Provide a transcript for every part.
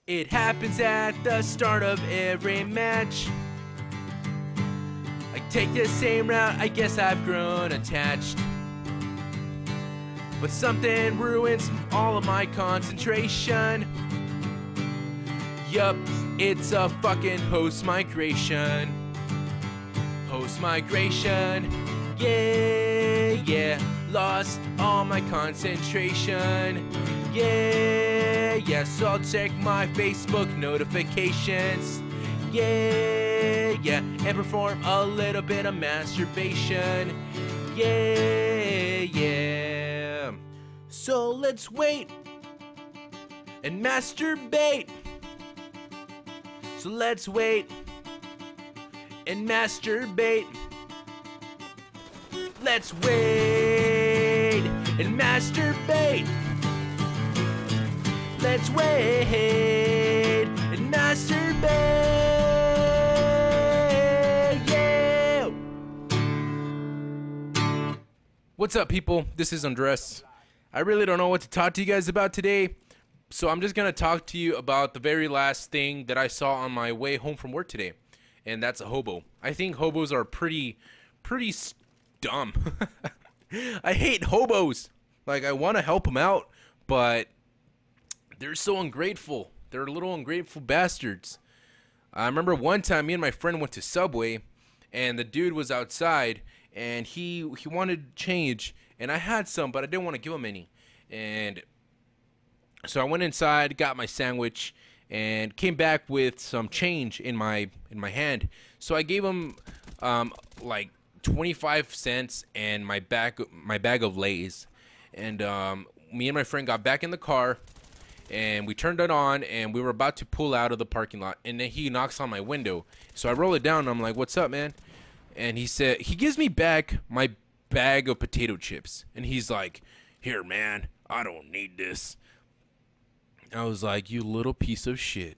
It happens at the start of every match. I take the same route, I guess I've grown attached. But something ruins all of my concentration. Yup, it's a fucking host migration. Host migration, yeah. Lost all my concentration. Yeah, so I'll check my Facebook notifications. Yeah, and perform a little bit of masturbation. Yeah. So let's wait and masturbate. So let's wait and masturbate. Let's wait and masturbate. Let's wait and masturbate. Yeah. What's up, people? This is Andres. I really don't know what to talk to you guys about today, so I'm just gonna talk to you about the very last thing that I saw on my way home from work today, and that's a hobo. I think hobos are pretty dumb. I hate hobos. Like, I want to help them out, but they're so ungrateful. They're little ungrateful bastards. I remember one time me and my friend went to Subway, and the dude was outside, and he wanted change, and I had some, but I didn't want to give him any. And so I went inside, got my sandwich, and came back with some change in my hand. So I gave him like 25 cents and my bag of Lay's. And me and my friend got back in the car, and we turned it on, and we were about to pull out of the parking lot, and then he knocks on my window. So I roll it down, and I'm like, "What's up, man?" And he gives me back my bag of potato chips, and he's like, "Here, man, I don't need this." I was like, "You little piece of shit.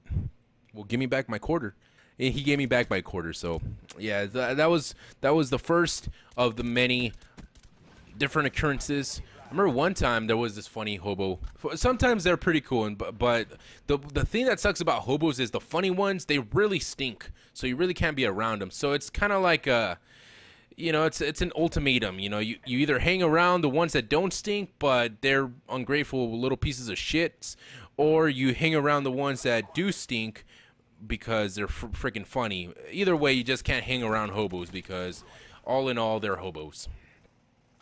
Well, give me back my quarter." And he gave me back my quarter. So yeah, that was the first of the many different occurrences. I remember one time there was this funny hobo. Sometimes they're pretty cool, but the thing that sucks about hobos is the funny ones, they really stink, so you really can't be around them. So it's kind of like it's an ultimatum. You either hang around the ones that don't stink but they're ungrateful little pieces of shit, or you hang around the ones that do stink because they're freaking funny. Either way, you just can't hang around hobos, because all in all, they're hobos.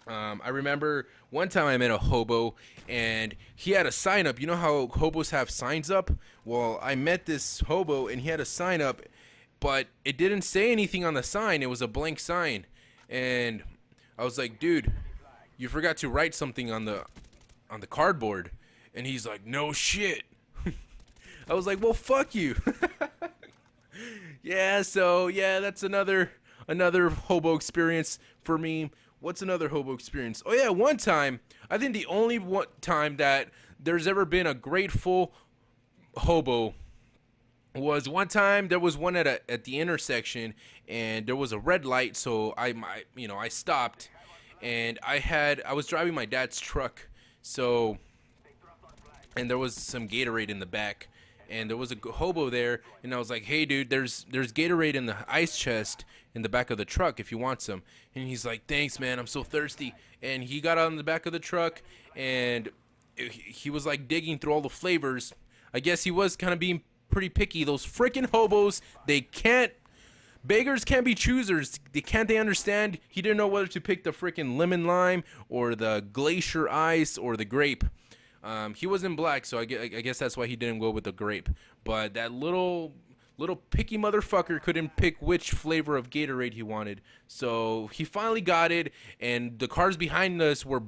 I remember one time I met a hobo, and he had a sign up. You know how hobos have signs up? Well, I met this hobo, and he had a sign up, but it didn't say anything on the sign. It was a blank sign. And I was like, "Dude, you forgot to write something on the cardboard." And he's like, "No shit." I was like, "Well, fuck you." Yeah, so yeah, that's another hobo experience for me. What's another hobo experience? Oh yeah, one time, I think the only one time that there's ever been a grateful hobo was one time. There was one at the intersection, and there was a red light, so I stopped, and I was driving my dad's truck, so, and there was some Gatorade in the back, and there was a hobo there, and I was like, "Hey dude, there's Gatorade in the ice chest in the back of the truck if you want some." And he's like, "Thanks, man, I'm so thirsty." And he got on the back of the truck, and he was like digging through all the flavors. I guess he was kind of being pretty picky. Those freaking hobos, beggars can't be choosers. They understand? He didn't know whether to pick the freaking lemon lime or the glacier ice or the grape. He wasn't black, so I guess that's why he didn't go with the grape. But that little picky motherfucker couldn't pick which flavor of Gatorade he wanted. So he finally got it, and the cars behind us were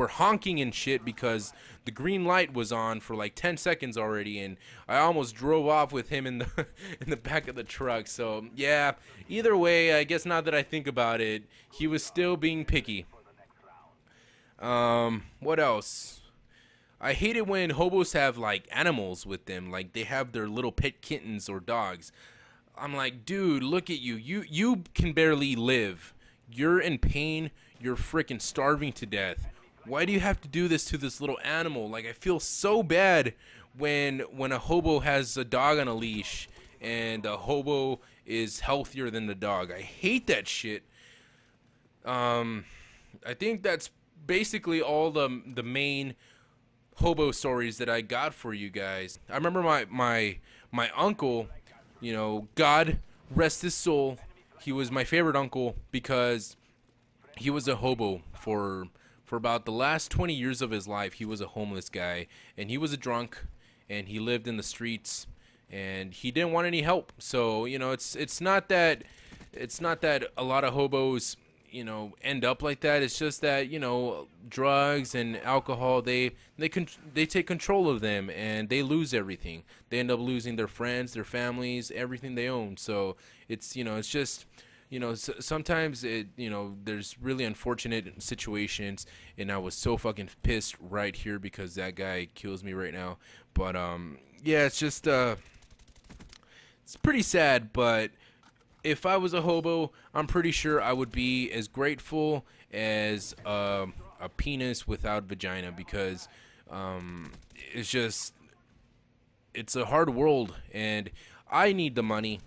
honking and shit because the green light was on for like 10 seconds already, and I almost drove off with him in the in the back of the truck. So yeah, either way, I guess now that I think about it, he was still being picky. What else? I hate it when hobos have like animals with them, like they have their little pet kittens or dogs. I'm like, dude, look at you. You can barely live. You're in pain. You're freaking starving to death. Why do you have to do this to this little animal? Like, I feel so bad when a hobo has a dog on a leash and the hobo is healthier than the dog. I hate that shit. I think that's basically all the main hobo stories that I got for you guys. I remember my uncle, you know, God rest his soul. He was my favorite uncle because he was a hobo for about the last 20 years of his life. He was a homeless guy, and he was a drunk, and he lived in the streets, and he didn't want any help. So, you know, it's not that a lot of hobos, you know, end up like that. It's just that, you know, drugs and alcohol, they take control of them, and they lose everything. They end up losing their friends, their families, everything they own. So it's, you know, it's just, you know, sometimes it, you know, there's really unfortunate situations, and I was so fucking pissed right here because that guy kills me right now. But yeah, it's just it's pretty sad. But if I was a hobo, I'm pretty sure I would be as grateful as a penis without vagina, because it's just, it's a hard world, and I need the money.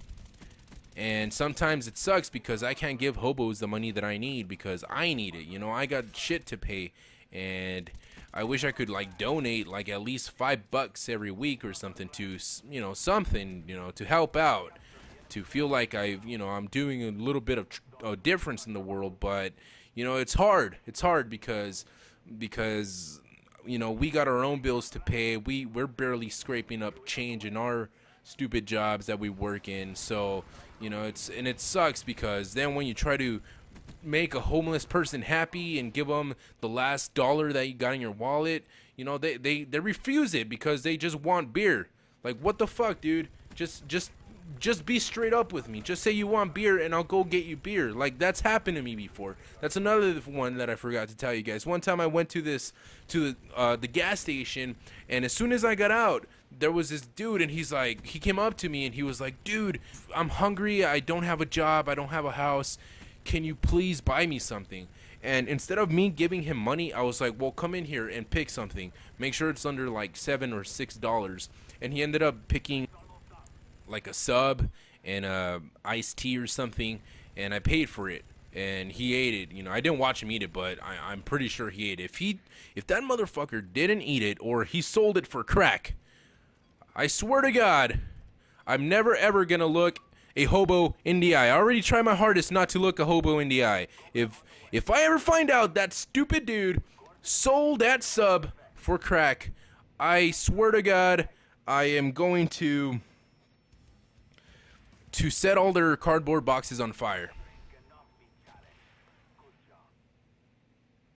And sometimes it sucks because I can't give hobos the money that I need because I need it. You know, I got shit to pay, and I wish I could like donate like at least $5 every week or something to, you know, something, you know, to help out, to feel like I'm doing a little bit of a difference in the world. But, you know, it's hard. It's hard because you know, we got our own bills to pay. We're barely scraping up change in our stupid jobs that we work in. So, you know, it sucks because then when you try to make a homeless person happy and give them the last dollar that you got in your wallet, you know, they refuse it because they just want beer. Like, what the fuck, dude? Just be straight up with me. Just say you want beer and I'll go get you beer. Like, that's happened to me before. That's another one that I forgot to tell you guys. One time I went to the gas station, and as soon as I got out, there was this dude, and he came up to me and he was like, "Dude, I'm hungry. I don't have a job. I don't have a house. Can you please buy me something?" And instead of me giving him money, I was like, "Well, come in here and pick something. Make sure it's under like $7 or $6." And he ended up picking like a sub and a iced tea or something, and I paid for it, and he ate it. You know, I didn't watch him eat it, but I'm pretty sure he ate it. If that motherfucker didn't eat it, or he sold it for crack, I swear to God, I'm never ever gonna look a hobo in the eye. I already try my hardest not to look a hobo in the eye. If I ever find out that stupid dude sold that sub for crack, I swear to God, I am going to set all their cardboard boxes on fire.